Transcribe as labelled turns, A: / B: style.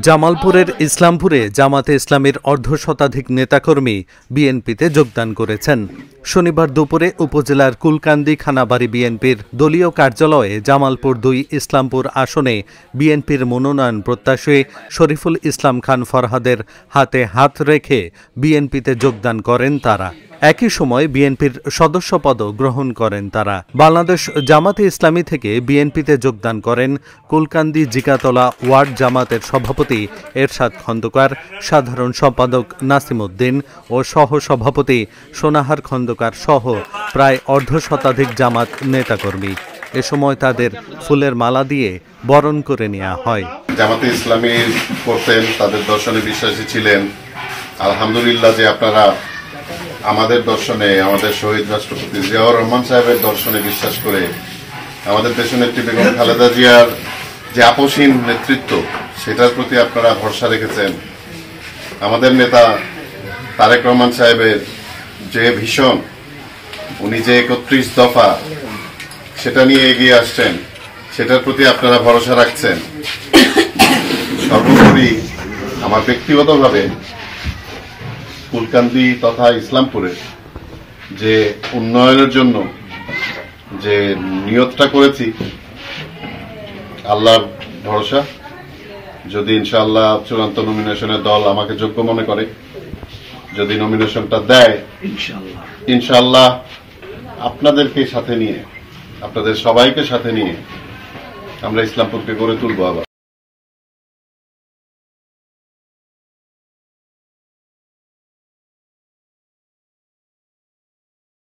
A: জামালপুরের ইসলামপুরে জামাতে ইসলামীর অর্ধশতাধিক নেতাকর্মী বিএনপিতে যোগদান করেছেন। শনিবার দুপুরে উপজেলার কুলকান্দি খানাবাড়ি বিএনপির দলীয় কার্যালয়ে জামালপুর ২ ইসলামপুর আসনে বিএনপির মনোনয়ন প্রত্যাশী শরীফুল ইসলাম খান ফরহাদের হাতে হাত রেখে বিএনপিতে যোগদান করেন তারা। একই সময় বিএনপির সদস্যপদও গ্রহণ করেন তারা। বাংলাদেশ জামাতে ইসলামী থেকে বিএনপিতে যোগদান করেন কুলকান্দি জিকাতলা ওয়ার্ড জামাতের সভাপতি এরশাদ খন্দকার, সাধারণ সম্পাদক নাসিম উদ্দিন ও সহ সভাপতি সোনাহার খন্দকার সহ প্রায় অর্ধশতাধিক জামাত নেতাকর্মী। এ সময় তাদের ফুলের মালা দিয়ে বরণ করে নেওয়া হয়।
B: জামাতে ইসলামী করতেন, তাদের দর্শনে বিশ্বাসী ছিলেন। আলহামদুলিল্লাহ যে আপনারা আমাদের দর্শনে, আমাদের শহীদ রাষ্ট্রপতি জিয়াউর রহমান সাহেবের দর্শনে বিশ্বাস করে আমাদের দেশনেত্রী বেগম খালেদা জিয়ার যে আপসহীন নেতৃত্ব, সেটার প্রতি আপনারা ভরসা রেখেছেন। আমাদের নেতা তারেক রহমান সাহেবের যে ভীষণ, উনি যে ৩১ দফা সেটা নিয়ে এগিয়ে আসছেন, সেটার প্রতি আপনারা ভরসা রাখছেন। সর্বোপরি আমার ব্যক্তিগতভাবে কুলকান্দি তথা ইসলামপুরে যে উন্নয়নের জন্য যে নিয়তটা করেছি, আল্লাহর ভরসা, যদি ইনশাআল্লাহ চূড়ান্ত নমিনেশনের দল আমাকে যোগ্য মনে করে, যদি নমিনেশনটা দেয়, ইনশাআল্লাহ আপনাদেরকে সাথে নিয়ে, আপনাদের সবাইকে সাথে নিয়ে আমরা ইসলামপুরকে গড়ে তুলবো আবার।